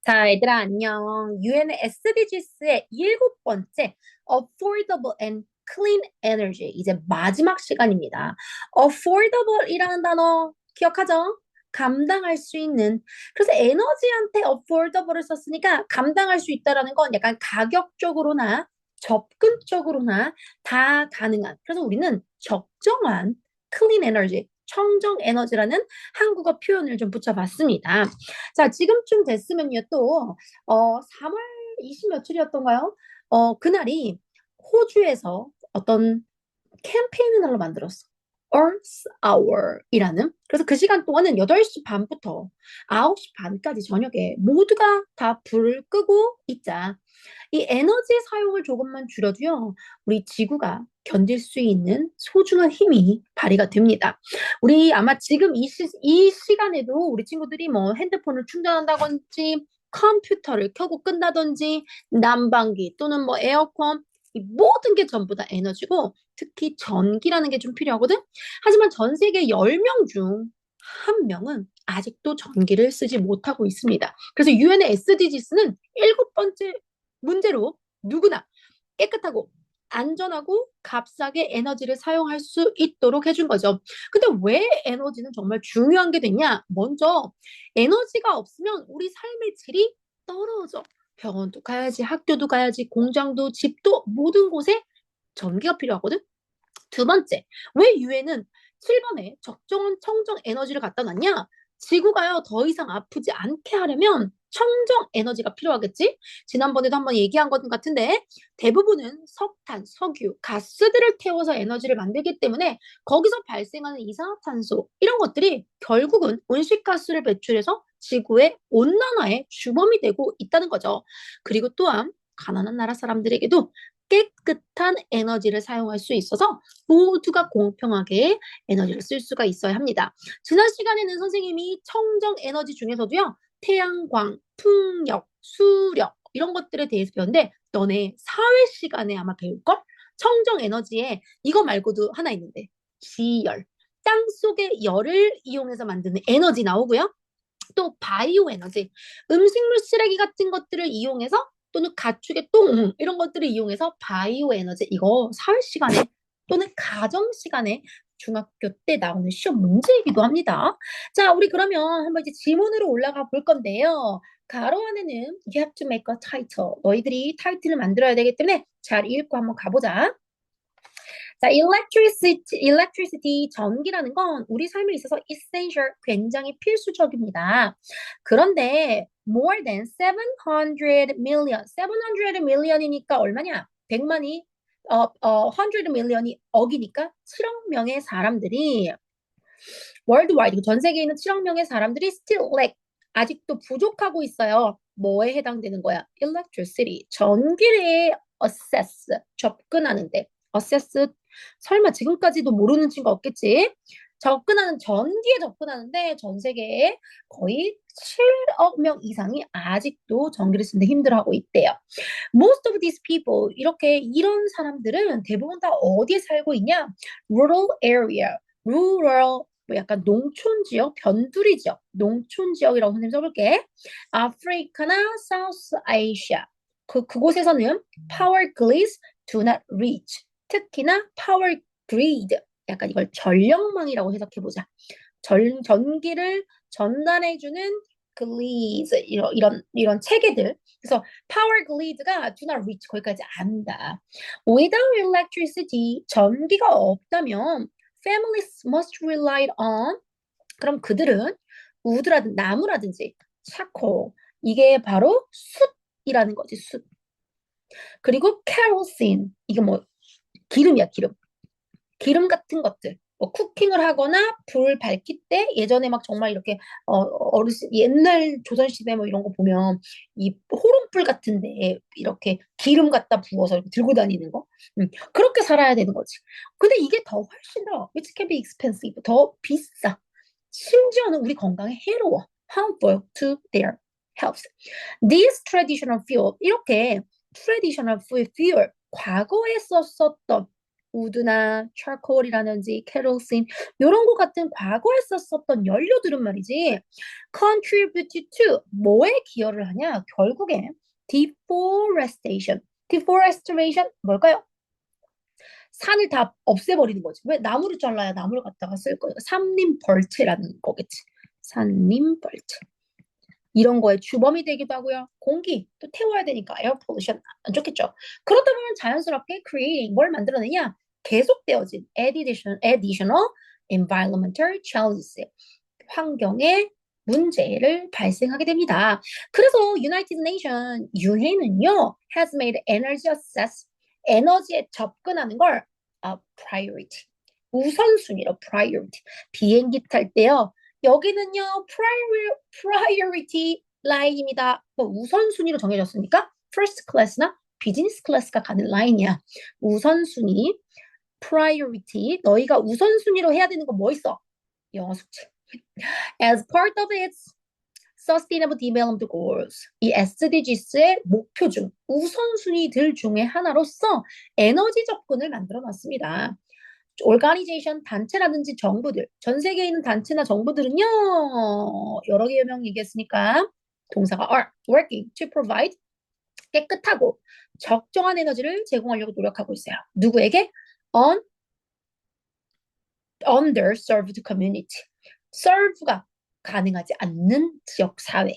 자, 얘들아, 안녕. UN SDGs의 일곱 번째, Affordable and Clean Energy. 이제 마지막 시간입니다. Affordable이라는 단어 기억하죠? 감당할 수 있는. 그래서 에너지한테 affordable을 썼으니까 감당할 수 있다라는 건 약간 가격적으로나 접근적으로나 다 가능한. 그래서 우리는 적정한 clean energy, 청정 에너지라는 한국어 표현을 좀 붙여봤습니다. 자, 지금쯤 됐으면요, 또, 3월 20 며칠이었던가요? 그날이 호주에서 어떤 캠페인을 날로 만들었어. Earth Hour이라는. 그래서 그 시간 동안은 8시 반부터 9시 반까지 저녁에 모두가 다 불을 끄고 있자. 이 에너지 사용을 조금만 줄여도요, 우리 지구가 견딜 수 있는 소중한 힘이 발휘가 됩니다. 우리 아마 지금 이 시간에도 우리 친구들이 뭐 핸드폰을 충전한다든지 컴퓨터를 켜고 끈다든지 난방기 또는 뭐 에어컨 이 모든 게 전부 다 에너지고 특히 전기라는 게 좀 필요하거든. 하지만 전 세계 10명 중 한 명은 아직도 전기를 쓰지 못하고 있습니다. 그래서 유엔의 SDGs는 일곱 번째 문제로 누구나 깨끗하고 안전하고 값싸게 에너지를 사용할 수 있도록 해준 거죠. 근데 왜 에너지는 정말 중요한 게 됐냐? 먼저 에너지가 없으면 우리 삶의 질이 떨어져. 병원도 가야지, 학교도 가야지, 공장도, 집도 모든 곳에 전기가 필요하거든. 두 번째, 왜 유엔은 7번에 적정한 청정 에너지를 갖다 놨냐? 지구가요, 더 이상 아프지 않게 하려면 청정 에너지가 필요하겠지? 지난번에도 한번 얘기한 것 같은데, 대부분은 석탄, 석유, 가스들을 태워서 에너지를 만들기 때문에 거기서 발생하는 이산화탄소, 이런 것들이 결국은 온실가스를 배출해서 지구의 온난화의 주범이 되고 있다는 거죠. 그리고 또한 가난한 나라 사람들에게도 깨끗한 에너지를 사용할 수 있어서 모두가 공평하게 에너지를 쓸 수가 있어야 합니다. 지난 시간에는 선생님이 청정 에너지 중에서도요, 태양광, 풍력, 수력 이런 것들에 대해서 배웠는데 너네 사회 시간에 아마 배울걸? 청정 에너지에 이거 말고도 하나 있는데 지열, 땅 속의 열을 이용해서 만드는 에너지 나오고요. 또 바이오 에너지, 음식물 쓰레기 같은 것들을 이용해서 또는 가축의 똥 이런 것들을 이용해서 바이오 에너지 이거 사회 시간에 또는 가정 시간에 중학교 때 나오는 시험 문제이기도 합니다. 자, 우리 그러면 한번 이제 지문으로 올라가 볼 건데요. 가로 안에는 you have to make a title. 너희들이 타이틀을 만들어야 되기 때문에 잘 읽고 한번 가보자. 자, electricity, 전기라는 건 우리 삶에 있어서 essential, 굉장히 필수적입니다. 그런데 more than 700 million, 700 million이니까 얼마냐? 100만이, 100 million이 억이니까 7억 명의 사람들이 worldwide, 전 세계에 있는 7억 명의 사람들이 still lack, 아직도 부족하고 있어요. 뭐에 해당되는 거야? electricity, 전기를 access, 접근하는데. access, 설마 지금까지도 모르는 친구 없겠지? 전기에 접근하는데 전 세계에 거의 7억 명 이상이 아직도 전기를 쓰는데 힘들어하고 있대요. Most of these people, 이런 사람들은 대부분 다 어디에 살고 있냐? Rural area, rural, 뭐 약간 농촌 지역, 변두리 지역, 농촌 지역이라고 선생님 써볼게. 아프리카나 사우스 아시아. 그곳에서는 power grids do not reach. 특히나 power grid, 약간 이걸 전력망이라고 해석해보자. 전기를 전달해주는 grids, 이런 체계들. 그래서 power grid가 do not reach, 거기까지 안다. Without electricity, 전기가 없다면 families must rely on, 그럼 그들은 우드라든 나무라든지 차콜, 이게 바로 숯이라는 거지, 숯. 그리고 kerosene, 이게 뭐 기름이야, 기름. 기름 같은 것들. 뭐 쿠킹을 하거나 불 밝힐 때 예전에 막 정말 이렇게 어르신 옛날 조선시대 뭐 이런 거 보면 이 호롱불 같은데 이렇게 기름 갖다 부어서 이렇게 들고 다니는 거. 그렇게 살아야 되는 거지. 근데 이게 더 훨씬 더 which can be expensive, 더 비싸. 심지어는 우리 건강에 해로워. harmful to their health. This traditional fuel, 이렇게 traditional fuel, 과거에 썼었던 우드나 charcoal이라든지 kerosene 이런 거 같은 과거에 썼었던 연료들은 말이지 contribute to 뭐에 기여를 하냐? 결국에 deforestation. deforestation 뭘까요? 산을 다 없애버리는 거지. 왜 나무를 잘라야 나무를 갖다가 쓸 거니까 산림벌채라는 거겠지. 산림벌채. 이런 거에 주범이 되기도 하고요. 공기 또 태워야 되니까 에어 폴루션 안 좋겠죠. 그러다 보면 자연스럽게 creating 뭘 만들어내냐? 계속되어진 additional environmental challenges 환경의 문제를 발생하게 됩니다. 그래서 United Nations 유엔은요 has made energy access 에너지에 접근하는 걸 a priority 우선순위로 priority 비행기 탈 때요 여기는요 priority 라인입니다. 우선순위로 정해졌으니까 first class나 비즈니스 클래스가 가는 라인이야. 우선순위 priority 너희가 우선순위로 해야 되는 거 뭐 있어? 영어 숙제. As part of its Sustainable Development Goals, 이 SDGs의 목표 중 우선순위들 중에 하나로서 에너지 접근을 만들어 놨습니다. 오르가니제이션 단체라든지 정부들, 전 세계에 있는 단체나 정부들은요, 여러 개의 명 얘기했으니까 동사가 are working to provide 깨끗하고 적정한 에너지를 제공하려고 노력하고 있어요. 누구에게? On underserved community. serve가 가능하지 않는 지역 사회.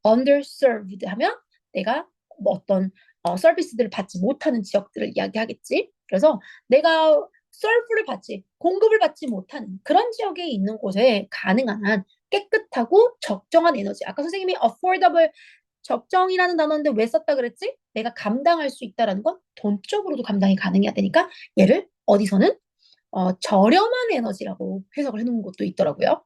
underserved 하면 내가 뭐 어떤 서비스들을 받지 못하는 지역들을 이야기하겠지. 그래서 내가 서브를 받지, 공급을 받지 못하는 그런 지역에 있는 곳에 가능한 한 깨끗하고 적정한 에너지. 아까 선생님이 affordable 적정이라는 단어인데 왜 썼다 그랬지? 내가 감당할 수 있다라는 건 돈적으로도 감당이 가능해야 되니까 얘를 어디서는 저렴한 에너지라고 해석을 해놓은 것도 있더라고요.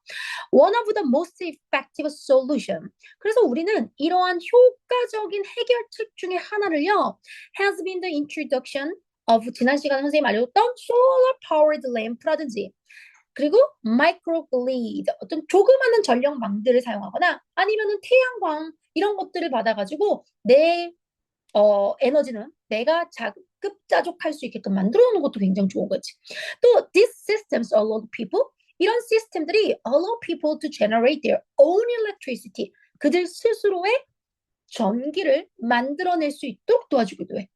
One of the most effective solution. 그래서 우리는 이러한 효과적인 해결책 중에 하나를요, has been the introduction of 지난 시간에 선생님 알려줬던 solar powered lamp라든지 그리고 microgrid 어떤 조그마한 전력망들을 사용하거나 아니면은 태양광 이런 것들을 받아가지고 내 에너지는 내가 자급자족할 수 있게끔 만들어 놓는 것도 굉장히 좋은 거지. 또 these systems allow people 이런 시스템들이 allow people to generate their own electricity 그들 스스로의 전기를 만들어낼 수 있도록 도와주기도 해.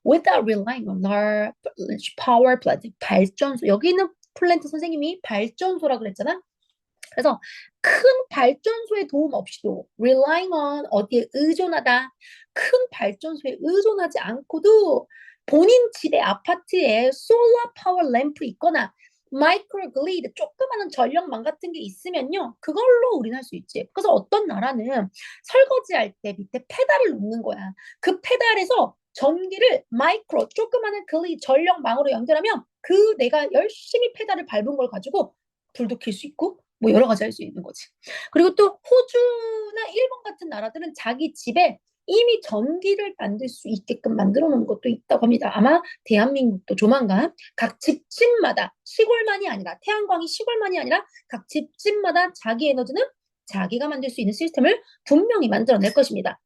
Without relying on large power plant 발전소 여기 있는 플랜트 선생님이 발전소라 그랬잖아. 그래서 큰 발전소의 도움 없이도 relying on 어디에 의존하다 큰 발전소에 의존하지 않고도 본인 집의 아파트에 솔라 파워 램프 있거나 마이크로글리드 조그마한 전력망 같은 게 있으면요 그걸로 우리는 할 수 있지. 그래서 어떤 나라는 설거지할 때 밑에 페달을 놓는 거야. 그 페달에서 전기를 마이크로 조그마한 글리 전력망으로 연결하면 그 내가 열심히 페달을 밟은 걸 가지고 불도 켤 수 있고 뭐 여러 가지 할 수 있는 거지. 그리고 또 호주나 일본 같은 나라들은 자기 집에 이미 전기를 만들 수 있게끔 만들어 놓은 것도 있다고 합니다. 아마 대한민국도 조만간 각 집집마다 시골만이 아니라 태양광이 시골만이 아니라 각 집집마다 자기 에너지는 자기가 만들 수 있는 시스템을 분명히 만들어낼 것입니다.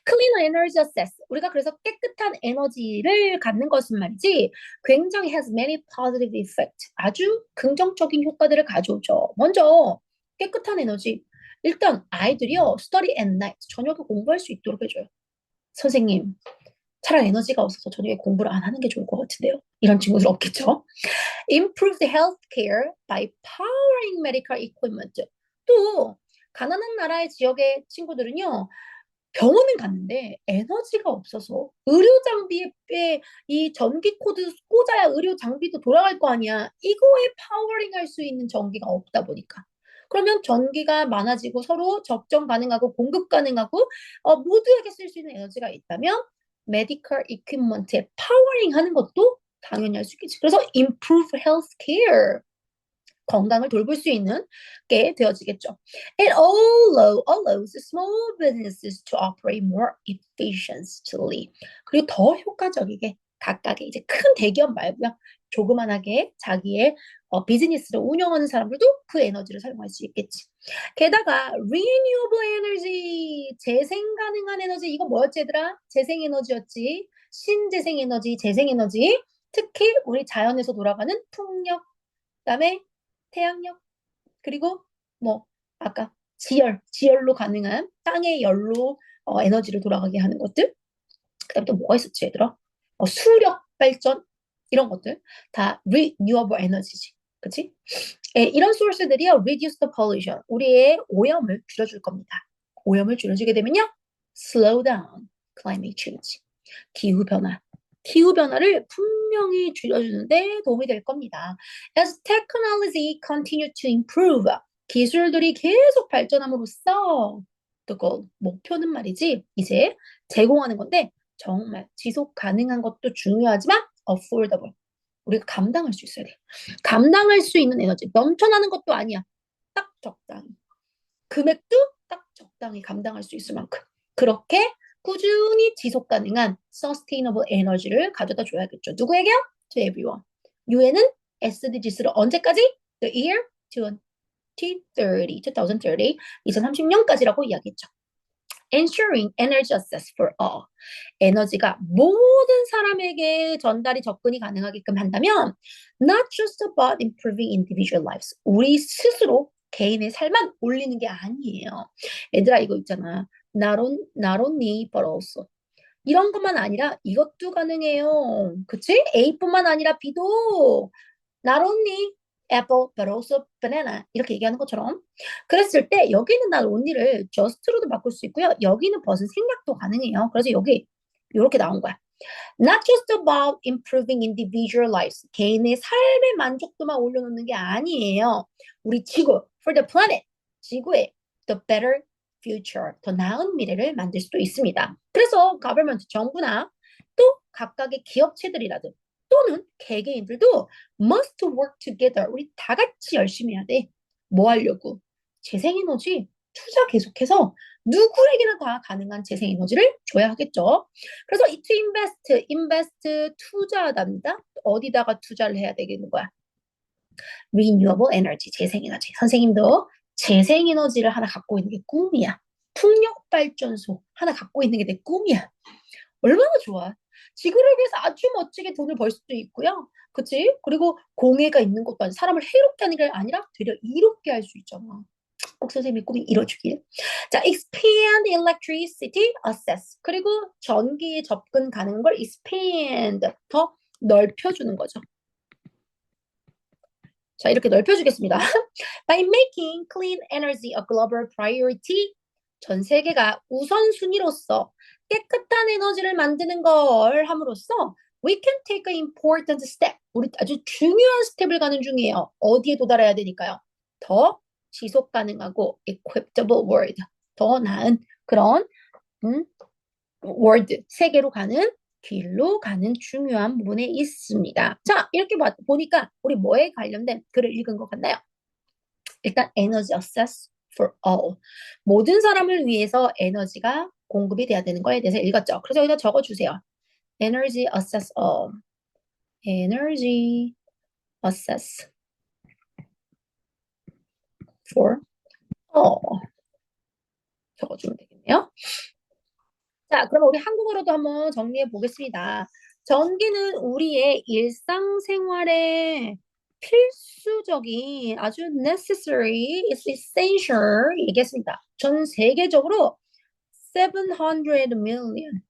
Clean Energy Access. 우리가 그래서 깨끗한 에너지를 갖는 것은 말이지 굉장히 has many positive effects. 아주 긍정적인 효과들을 가져오죠. 먼저 깨끗한 에너지. 일단 아이들이요. study at night. 저녁에 공부할 수 있도록 해줘요. 선생님, 차라리 에너지가 없어서 저녁에 공부를 안 하는 게 좋을 것 같은데요. 이런 친구들 없겠죠? Improve the healthcare by powering medical equipment. 또 가난한 나라의 지역의 친구들은요. 병원은 갔는데 에너지가 없어서 의료 장비에 이 전기 코드 꽂아야 의료 장비도 돌아갈 거 아니야. 이거에 파워링 할 수 있는 전기가 없다 보니까. 그러면 전기가 많아지고 서로 접점 가능하고 공급 가능하고 모두에게 쓸 수 있는 에너지가 있다면 메디컬 이퀴먼트에 파워링 하는 것도 당연히 할 수 있겠지. 그래서 improve healthcare. 건강을 돌볼 수 있는 게 되어지겠죠. It allows small businesses to operate more efficiently. 그리고 더 효과적이게 각각의 이제 큰 대기업 말고요. 조그만하게 자기의 비즈니스를 운영하는 사람들도 그 에너지를 사용할 수 있겠지. 게다가 renewable energy, 재생 가능한 에너지 이거 뭐였지 얘들아? 재생 에너지였지. 신재생 에너지, 재생 에너지. 특히 우리 자연에서 돌아가는 풍력, 그다음에 태양력, 그리고 뭐 아까 지열로 가능한 땅의 열로 에너지를 돌아가게 하는 것들. 그다음에 또 뭐가 있었지, 얘들아? 수력 발전 이런 것들 다 renewable 에너지지, 그렇지? 이런 소스들이요 reduce the pollution, 우리의 오염을 줄여줄 겁니다. 오염을 줄여주게 되면요 slow down climate change, 기후 변화. 기후 변화를 분명히 줄여주는데 도움이 될 겁니다. As technology continue to improve, 기술들이 계속 발전함으로써 the goal, 목표는 말이지 이제 제공하는 건데 정말 지속 가능한 것도 중요하지만 affordable, 우리가 감당할 수 있어야 돼. 감당할 수 있는 에너지, 넘쳐나는 것도 아니야. 딱 적당히. 금액도 딱 적당히 감당할 수 있을 만큼. 그렇게 꾸준히 지속 가능한 sustainable 에너지를 가져다 줘야겠죠. 누구에게요? To everyone. 유엔은 SDGs를 언제까지? The year 2030, 2030년까지라고 이야기했죠. Ensuring energy access for all. 에너지가 모든 사람에게 전달이 접근이 가능하게끔 한다면 not just about improving individual lives. 우리 스스로 개인의 삶만 올리는 게 아니에요. 얘들아 이거 있잖아. not only but also. 이런 것만 아니라 이것도 가능해요. 그치? A뿐만 아니라 B도 not only apple but also banana 이렇게 얘기하는 것처럼 그랬을 때 여기는 not only를 just로도 바꿀 수 있고요. 여기는 벗은 생략도 가능해요. 그래서 여기 이렇게 나온 거야. Not just about improving individual lives. 개인의 삶의 만족도만 올려놓는 게 아니에요. 우리 지구, for the planet. 지구에 the better future, 더 나은 미래를 만들 수도 있습니다. 그래서 government, 정부나 또 각각의 기업체들이라든 또는 개개인들도 must work together. 우리 다 같이 열심히 해야 돼. 뭐 하려고? 재생에너지 투자 계속해서 누구에게나 다 가능한 재생에너지를 줘야 하겠죠. 그래서 to invest, 투자한답니다. 어디다가 투자를 해야 되겠는 거야? renewable energy, 재생에너지. 선생님도 재생에너지를 하나 갖고 있는 게 꿈이야. 풍력발전소 하나 갖고 있는 게 내 꿈이야. 얼마나 좋아. 지구를 위해서 아주 멋지게 돈을 벌 수도 있고요. 그치? 그리고 공해가 있는 것도 아니라 사람을 해롭게 하는 게 아니라 되려 이롭게 할 수 있잖아. 꼭 선생님의 꿈이 이뤄주길. 자, expand electricity access. 그리고 전기에 접근 가능한 걸 expand, 더 넓혀주는 거죠. 자, 이렇게 넓혀주겠습니다. By making clean energy a global priority, 전 세계가 우선순위로서 깨끗한 에너지를 만드는 걸 함으로써 we can take an important step. 우리 아주 중요한 스텝을 가는 중이에요. 어디에 도달해야 되니까요? 더 지속 가능하고 equitable world, 더 나은 그런 world, 세계로 가는 길로 가는 중요한 부분에 있습니다. 자, 이렇게 보니까 우리 뭐에 관련된 글을 읽은 것 같나요? 일단 에너지 access for all. 모든 사람을 위해서 에너지가 공급이 돼야 되는 거에 대해서 읽었죠. 그래서 여기다 적어주세요. Energy access all. Energy access for all. 적어주면 되겠네요. 자, 그럼 우리 한국어로도 한번 정리해 보겠습니다. 전기는 우리의 일상생활에 필수적인 아주 necessary, it's essential 얘기했습니다. 전 세계적으로 700 million,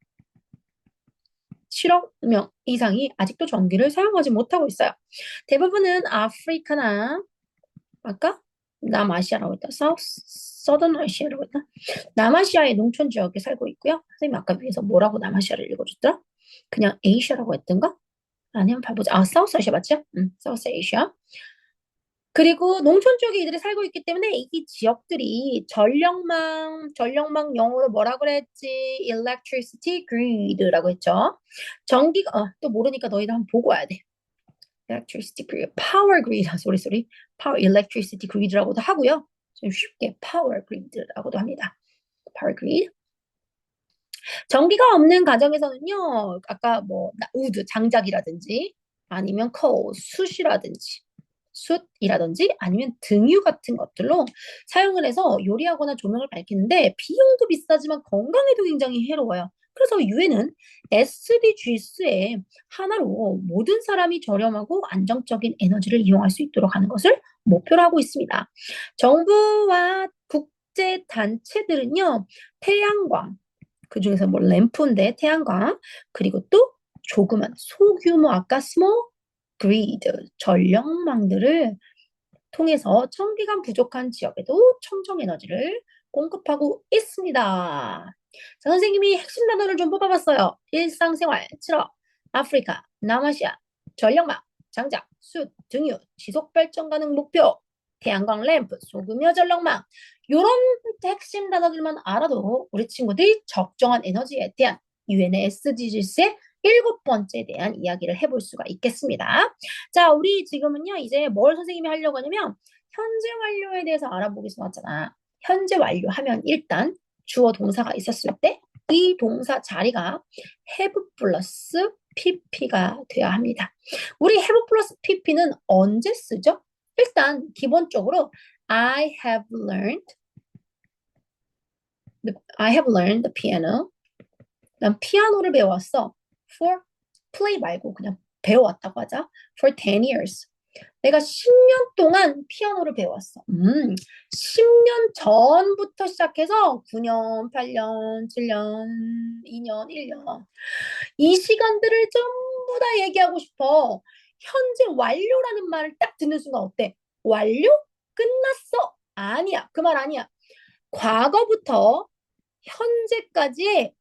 7억 명 이상이 아직도 전기를 사용하지 못하고 있어요. 대부분은 아프리카나 아까 남아시아라고 했다. 서던 아시아라고 했다. 남아시아의 농촌 지역에 살고 있고요. 선생님 아까 위에서 뭐라고 남아시아를 읽어줬더라? 그냥 에이시아라고 했던가? 아니면 봐보자. 아, 사우스 아시아 맞죠? 사우스 아시아. 그리고 농촌 쪽에 이들이 살고 있기 때문에 이 지역들이 전력망 영어로 뭐라 그랬지? electricity grid라고 했죠. 전기가 또 모르니까 너희들 한번 보고 와야 돼. electricity grid, power grid, 소리, power electricity grid라고도 하고요. 좀 쉽게 power grid라고도 합니다. power grid. 전기가 없는 가정에서는요, 아까 뭐 우드, 장작이라든지 아니면 coal, 숯이라든지 아니면 등유 같은 것들로 사용을 해서 요리하거나 조명을 밝히는데 비용도 비싸지만 건강에도 굉장히 해로워요. 그래서 유엔은 SDGs의 하나로 모든 사람이 저렴하고 안정적인 에너지를 이용할 수 있도록 하는 것을 목표로 하고 있습니다. 정부와 국제 단체들은요, 태양광, 그중에서 뭐 램프인데 태양광, 그리고 또 조그만 소규모 아까 스몰 그리드 전력망들을 통해서 청기간 부족한 지역에도 청정 에너지를 공급하고 있습니다. 자, 선생님이 핵심 단어를 좀 뽑아봤어요. 일상생활, 트럭, 아프리카, 남아시아, 전력망, 장작, 숯, 등유, 지속발전 가능 목표, 태양광 램프, 소규모 전력망 이런 핵심 단어들만 알아도 우리 친구들이 적정한 에너지에 대한 유엔의 SDGs의 7번째에 대한 이야기를 해볼 수가 있겠습니다. 자, 우리 지금은요, 이제 뭘 선생님이 하려고 하냐면, 현재 완료에 대해서 알아보기로 왔잖아. 현재 완료 하면 일단 주어 동사가 있었을 때 이 동사 자리가 have 플러스 pp가 돼야 합니다. 우리 have 플러스 pp는 언제 쓰죠? 일단 기본적으로 I have learned the piano. 난 피아노를 배웠어. For play 말고 그냥 배워왔다고 하자. For 10 years. 내가 10년 동안 피아노를 배웠어. 10년 전부터 시작해서 9년, 8년, 7년, 2년, 1년. 이 시간들을 전부 다 얘기하고 싶어. 현재 완료라는 말을 딱 듣는 순간 어때? 완료? 끝났어? 아니야. 그 말 아니야. 과거부터 현재까지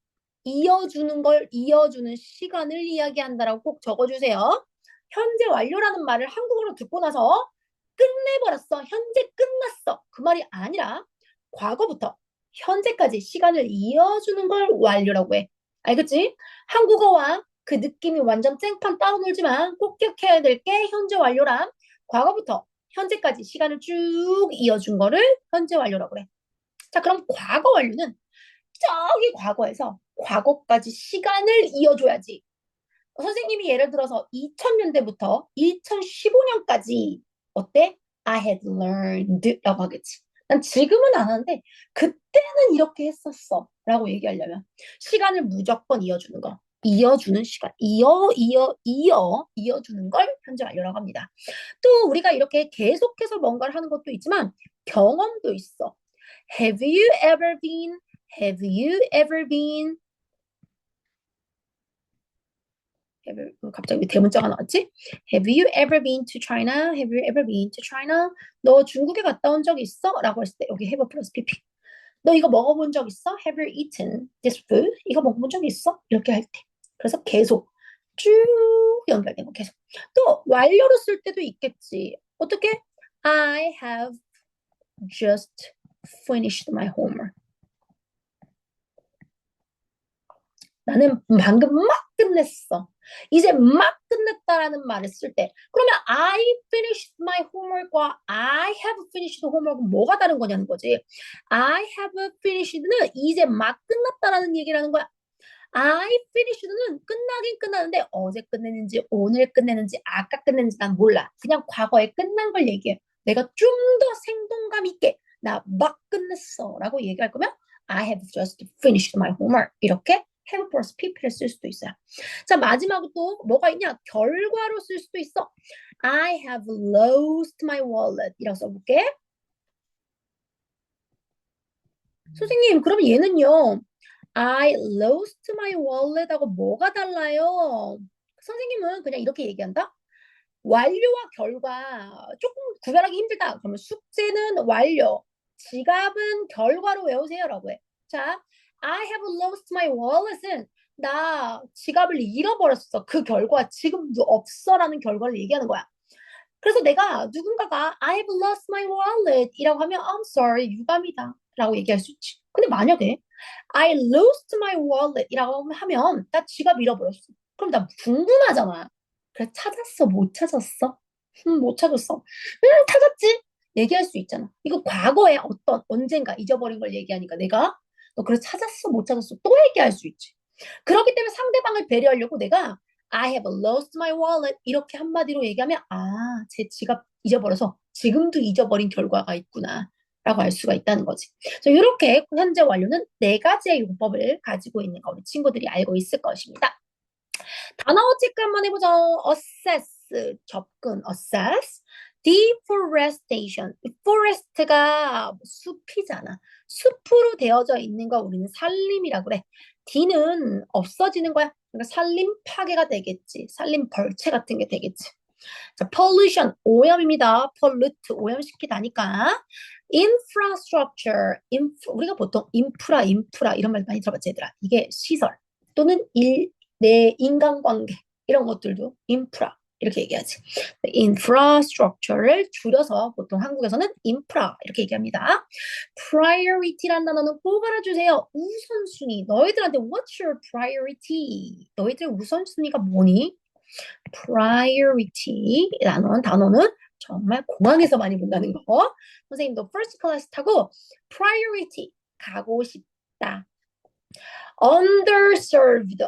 이어주는 시간을 이야기한다라고 꼭 적어주세요. 현재 완료라는 말을 한국어로 듣고 나서 끝내버렸어. 현재 끝났어. 그 말이 아니라 과거부터 현재까지 시간을 이어주는 걸 완료라고 해. 알겠지? 한국어와 그 느낌이 완전 쨍판 따로 놀지만 꼭 기억해야 될 게 현재 완료란 과거부터 현재까지 시간을 쭉 이어준 거를 현재 완료라고 그래. 자, 그럼 과거 완료는 저기 과거에서 과거까지 시간을 이어줘야지. 선생님이 예를 들어서 2000년대부터 2015년까지 어때? I had learned 라고 하겠지. 난 지금은 안 하는데 그때는 이렇게 했었어 라고 얘기하려면 시간을 무조건 이어주는 거. 이어주는 시간. 이어주는 걸 현재 완료라고 합니다. 또 우리가 이렇게 계속해서 뭔가를 하는 것도 있지만 경험도 있어. Have you ever been? Have you ever been? 갑자기 대문자가 나왔지? Have you ever been to China? Have you ever been to China? 너 중국에 갔다 온 적 있어? 라고 했을 때 여기 have 플러스 pp. 너 이거 먹어본 적 있어? Have you eaten this food? 이거 먹어본 적 있어? 이렇게 할 때. 그래서 계속 쭉 연결되고 계속. 또 완료로 쓸 때도 있겠지. 어떻게? I have just finished my homework. 나는 방금 막 끝냈어. 이제 막 끝냈다라는 말을 쓸 때, 그러면 I finished my homework과 I have finished homework은 뭐가 다른 거냐는 거지. I have finished는 이제 막 끝났다라는 얘기라는 거야. I finished는 끝나긴 끝나는데 어제 끝냈는지 오늘 끝냈는지 아까 끝냈는지 난 몰라. 그냥 과거에 끝난 걸 얘기해. 내가 좀 더 생동감 있게 나 막 끝냈어 라고 얘기할 거면 I have just finished my homework 이렇게 have 플러스 pp를 쓸 수도 있어요. 자, 마지막으로 또 뭐가 있냐? 결과로 쓸 수도 있어. I have lost my wallet 이라고 써볼게. 선생님, 그럼 얘는요. I lost my wallet 하고 뭐가 달라요? 선생님은 그냥 이렇게 얘기한다. 완료와 결과 조금 구별하기 힘들다. 그러면 숙제는 완료, 지갑은 결과로 외우세요라고 해. 자, I have lost my wallet은 나 지갑을 잃어버렸어. 그 결과 지금도 없어라는 결과를 얘기하는 거야. 그래서 내가 누군가가 I have lost my wallet 이라고 하면 I'm sorry, 유감이다 라고 얘기할 수 있지. 근데 만약에 I lost my wallet 이라고 하면 나 지갑 잃어버렸어. 그럼 나 궁금하잖아. 그래, 찾았어? 못 찾았어? 못 찾았어. 찾았지? 얘기할 수 있잖아. 이거 과거에 어떤 언젠가 잊어버린 걸 얘기하니까 내가 너 그래 찾았어? 못 찾았어? 또 얘기할 수 있지. 그렇기 때문에 상대방을 배려하려고 내가 I have lost my wallet 이렇게 한마디로 얘기하면 아, 제 지갑 잊어버려서 지금도 잊어버린 결과가 있구나. 라고 할 수가 있다는 거지. 그래서 이렇게 현재 완료는 네 가지의 용법을 가지고 있는 거 우리 친구들이 알고 있을 것입니다. 단어 체크 한번 해보죠. assess, 접근, assess. deforestation, forest가 숲이잖아. 숲으로 되어져 있는 거 우리는 산림이라고 그래. D는 없어지는 거야. 그러니까 산림 파괴가 되겠지. 산림 벌채 같은 게 되겠지. 자, pollution, 오염입니다. pollute, 오염시키다니까. infrastructure, 우리가 보통 인프라 이런 말 많이 들어봤지, 얘들아. 이게 시설 또는 내 인간관계 이런 것들도 인프라 이렇게 얘기하지. infrastructure를 줄여서 보통 한국에서는 인프라 이렇게 얘기합니다. priority란 단어는 꼭 알아주세요. 우선순위. 너희들한테 what's your priority? 너희들의 우선순위가 뭐니? priority라는 단어는 정말 공항에서 많이 본다는 거. 선생님도 first class 타고 priority 가고 싶다. underserved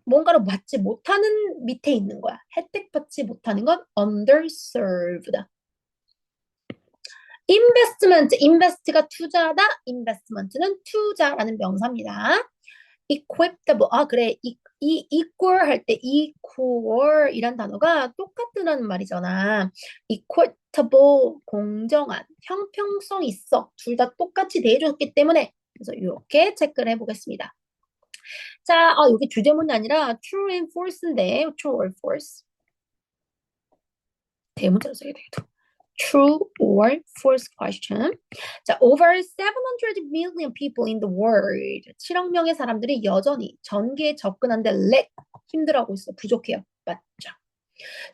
뭔가를 받지 못하는 밑에 있는 거야. 혜택 받지 못하는 건 underserved. investment, invest가 투자다. investment는 투자라는 명사입니다. equitable, 그래. 이 equal 할 때 equal 이란 단어가 똑같다는 말이잖아. equitable, 공정한, 형평성 있어. 둘 다 똑같이 대해줬기 때문에 그래서 이렇게 체크를 해보겠습니다. 자, 여기 주제문이 아니라 true and false인데 true or false 대문자로 써야 되겠다. True or false question. 자, over 700 million people in the world. 7억 명의 사람들이 여전히 전기에 접근하는데 렉 힘들어하고 있어. 부족해요. 맞죠?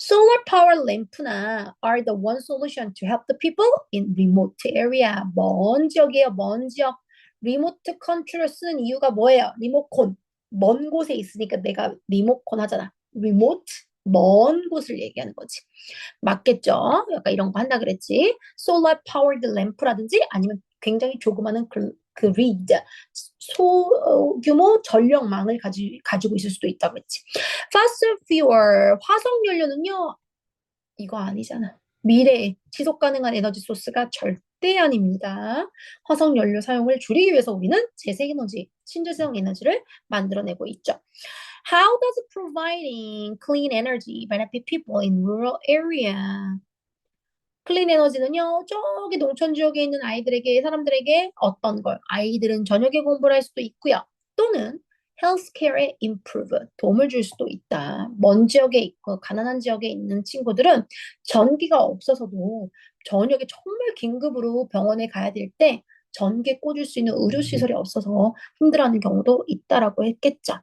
Solar power 램프나 are the one solution to help the people in remote area. 먼 지역이에요. 먼 지역. 리모트 컨트롤 쓰는 이유가 뭐예요? 리모컨. 먼 곳에 있으니까 내가 리모컨 하잖아. 리모트. 먼 곳을 얘기하는 거지. 맞겠죠? 약간 이런 거 한다 그랬지. Solar powered lamp라든지 아니면 굉장히 조그마한 grid, 소규모 전력망을 가지고 있을 수도 있다고 했지. Fossil fuel, 화석 연료는요, 이거 아니잖아. 미래 지속 가능한 에너지 소스가 절대 아닙니다. 화석 연료 사용을 줄이기 위해서 우리는 재생에너지, 신재생 에너지를 만들어내고 있죠. How does providing clean energy benefit people in rural area? 클린 에너지는요, 저기 농촌 지역에 있는 아이들에게, 사람들에게 어떤 걸, 아이들은 저녁에 공부를 할 수도 있고요. 또는 헬스케어에 improve, 도움을 줄 수도 있다. 먼 지역에 있고 가난한 지역에 있는 친구들은 전기가 없어서도 저녁에 정말 긴급으로 병원에 가야 될 때 전기에 꽂을 수 있는 의료시설이 없어서 힘들어하는 경우도 있다라고 했겠죠.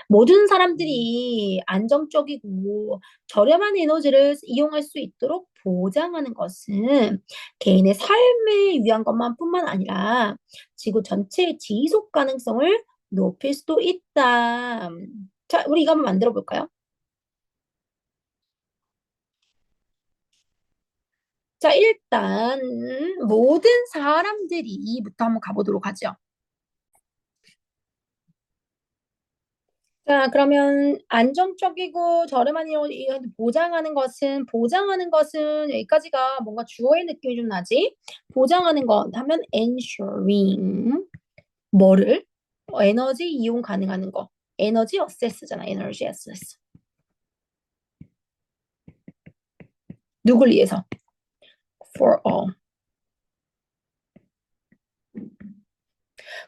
모든 사람들이 안정적이고 저렴한 에너지를 이용할 수 있도록 보장하는 것은 개인의 삶을 위한 것만 뿐만 아니라 지구 전체의 지속 가능성을 높일 수도 있다. 자, 우리 이거 한번 만들어 볼까요? 자, 일단 모든 사람들이부터 한번 가보도록 하죠. 자, 그러면 안정적이고 저렴한 보장하는 것은 여기까지가 뭔가 주어의 느낌이 좀 나지? 보장하는 것 하면 ensuring 뭐를? 에너지 이용 가능한 거. 에너지 어세스잖아. 에너지 어세스. 누굴 위해서? For all.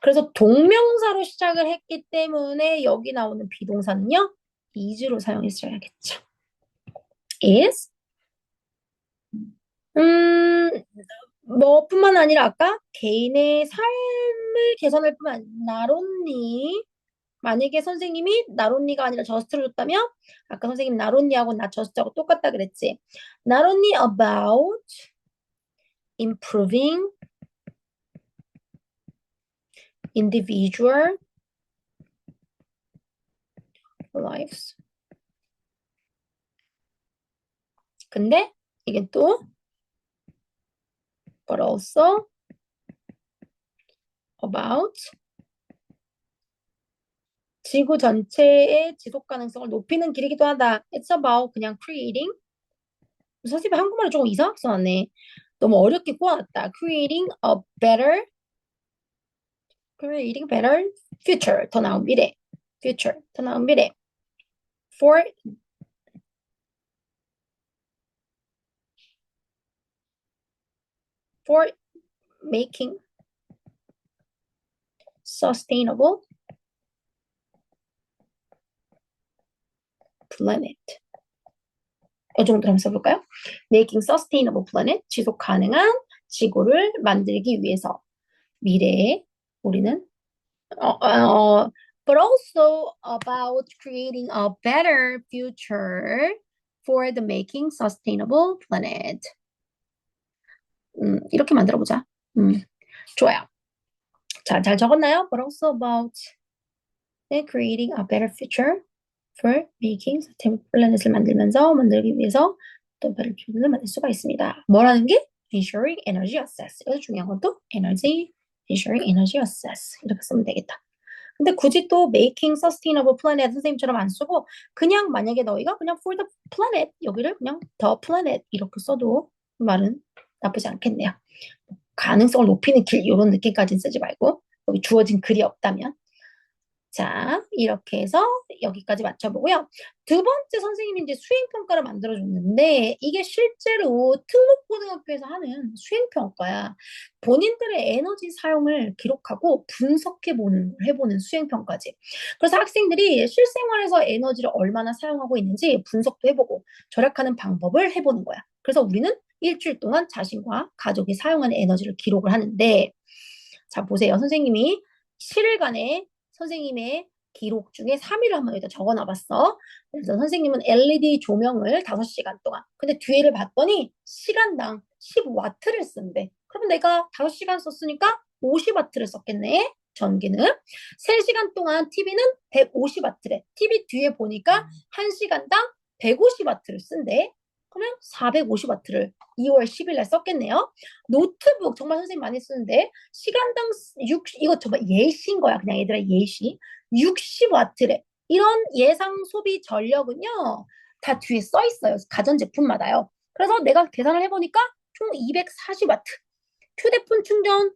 그래서 동명사로 시작을 했기 때문에 여기 나오는 비동사는요. is로 사용했어야겠죠. is 음, 뭐뿐만 아니라 아까 개인의 삶을 개선할 뿐만 아니라 나론니 만약에 선생님이 나론니가 아니라 저스트를 줬다면 아까 선생님 나론니하고 나 저스트하고 똑같다 그랬지. 나론니 about improving individual lives. 근데 이게 또 but also about 지구 전체의 지속 가능성을 높이는 길이기도 하다. It's about 그냥 creating. 선생님이 한국말을 조금 이상하게 써놨네. 너무 어렵게 꼬아놨다. creating better future. 더 나은 미래. future. 더 나은 미래. for for making sustainable planet. 이 정도 한번 써볼까요? Making sustainable planet. 지속 가능한 지구를 만들기 위해서 미래에 우리는 but also about creating a better future for the making sustainable planet. 이렇게 만들어보자. 좋아요. 자, 잘 적었나요? But also about creating a better future for making sustainable planet을 만들기 위해서 또 better future를 만들 수가 있습니다. 뭐라는 게? Ensuring energy access. 여기서 중요한 건 또 ensuring energy access. 이렇게 쓰면 되겠다. 근데 굳이 또 making sustainable planet 선생님처럼 안 쓰고 그냥 만약에 너희가 그냥 for the planet 여기를 그냥 the planet 이렇게 써도 말은 나쁘지 않겠네요. 가능성을 높이는 길 이런 느낌까지는 쓰지 말고 여기 주어진 글이 없다면 자 이렇게 해서 여기까지 맞춰보고요. 두 번째 선생님이 이제 수행평가를 만들어줬는데 이게 실제로 특목고등학교에서 하는 수행평가야. 본인들의 에너지 사용을 기록하고 해보는 수행평가지. 그래서 학생들이 실생활에서 에너지를 얼마나 사용하고 있는지 분석도 해보고 절약하는 방법을 해보는 거야. 그래서 우리는 일주일 동안 자신과 가족이 사용하는 에너지를 기록을 하는데 자 보세요. 선생님이 7일간의 선생님의 기록 중에 3일을 한번 여기다 적어놔봤어. 그래서 선생님은 LED 조명을 5시간 동안. 근데 뒤에를 봤더니 시간당 10와트를 쓴대. 그러면 내가 5시간 썼으니까 50와트를 썼겠네. 전기는. 3시간 동안 TV는 150와트래. TV 뒤에 보니까 1시간당 150와트를 쓴대. 그러면 450와트를 2월 10일 날 썼겠네요. 노트북 정말 선생님 많이 쓰는데 시간당 이거 정말 예시인 거야. 그냥 얘들아 예시. 60와트래. 이런 예상 소비 전력은요. 다 뒤에 써 있어요. 가전제품마다요. 그래서 내가 계산을 해보니까 총 240와트. 휴대폰 충전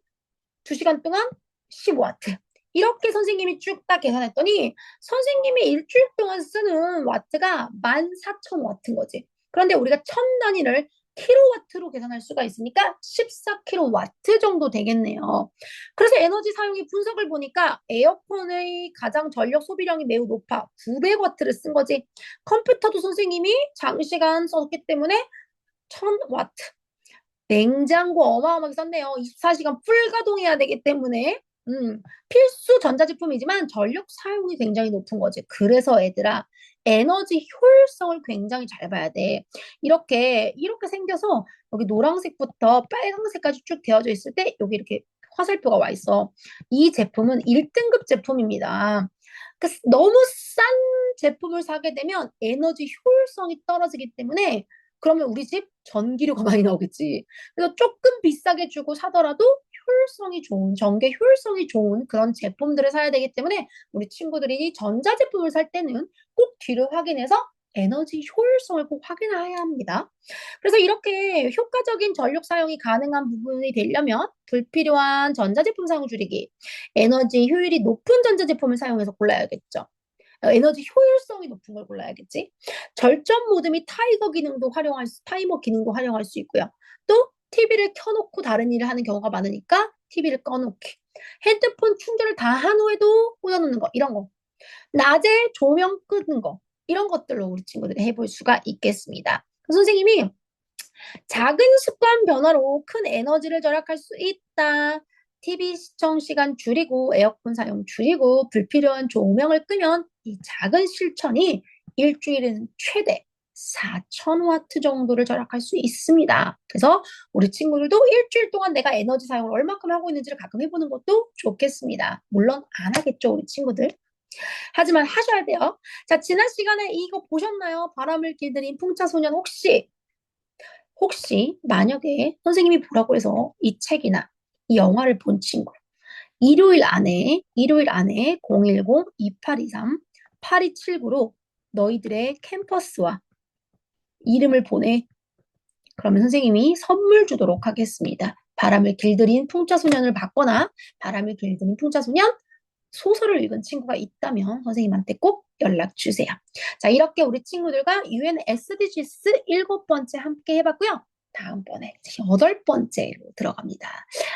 2시간 동안 15와트. 이렇게 선생님이 쭉 딱 계산했더니 선생님이 일주일 동안 쓰는 와트가 14,000와트인 거지. 그런데 우리가 천 단위를 킬로와트로 계산할 수가 있으니까 14킬로와트 정도 되겠네요. 그래서 에너지 사용의 분석을 보니까 에어컨의 가장 전력 소비량이 매우 높아 900와트를 쓴 거지. 컴퓨터도 선생님이 장시간 썼기 때문에 1000와트. 냉장고 어마어마하게 썼네요. 24시간 풀가동해야 되기 때문에 필수 전자제품이지만 전력 사용이 굉장히 높은 거지. 그래서 애들아 에너지 효율성을 굉장히 잘 봐야 돼. 이렇게 생겨서 여기 노란색부터 빨간색까지 쭉 되어져 있을 때 여기 이렇게 화살표가 와 있어. 이 제품은 1등급 제품입니다. 그러니까 너무 싼 제품을 사게 되면 에너지 효율성이 떨어지기 때문에 그러면 우리 집 전기료가 많이 나오겠지. 그래서 조금 비싸게 주고 사더라도 전기 효율성이 좋은 그런 제품들을 사야 되기 때문에 우리 친구들이 전자제품을 살 때는 꼭 뒤를 확인해서 에너지 효율성을 꼭 확인해야 합니다. 그래서 이렇게 효과적인 전력 사용이 가능한 부분이 되려면 불필요한 전자제품 사용 줄이기, 에너지 효율이 높은 전자제품을 사용해서 골라야겠죠. 에너지 효율성이 높은 걸 골라야겠지. 절전 모드 및 타이머 기능도 활용할 수 있고요. 또 TV를 켜놓고 다른 일을 하는 경우가 많으니까 TV를 꺼놓기. 핸드폰 충전을 다 한 후에도 꽂아놓는 거 이런 거. 낮에 조명 끄는 거 이런 것들로 우리 친구들이 해볼 수가 있겠습니다. 선생님이 작은 습관 변화로 큰 에너지를 절약할 수 있다. TV 시청 시간 줄이고 에어컨 사용 줄이고 불필요한 조명을 끄면 이 작은 실천이 일주일에는 최대 4,000와트 정도를 절약할 수 있습니다. 그래서 우리 친구들도 일주일 동안 내가 에너지 사용을 얼마큼 하고 있는지를 가끔 해보는 것도 좋겠습니다. 물론 안 하겠죠, 우리 친구들. 하지만 하셔야 돼요. 자, 지난 시간에 이거 보셨나요? 바람을 길들인 풍차소년 혹시 만약에 선생님이 보라고 해서 이 책이나 이 영화를 본 친구 일요일 안에 010-2823-8279로 너희들의 캠퍼스와 이름을 보내. 그러면 선생님이 선물 주도록 하겠습니다. 바람을 길들인 풍자소년을 받거나 바람을 길들인 풍자소년 소설을 읽은 친구가 있다면 선생님한테 꼭 연락 주세요. 자, 이렇게 우리 친구들과 UN SDGs 7번째 함께 해봤고요. 다음번에 8번째로 들어갑니다.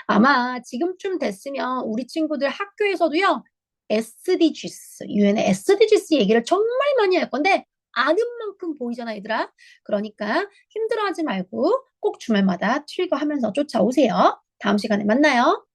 아마 지금쯤 됐으면 우리 친구들 학교에서도요, SDGs, UN의 SDGs 얘기를 정말 많이 할 건데, 아는 만큼 보이잖아, 얘들아. 그러니까 힘들어하지 말고 꼭 주말마다 트리거 하면서 쫓아오세요. 다음 시간에 만나요.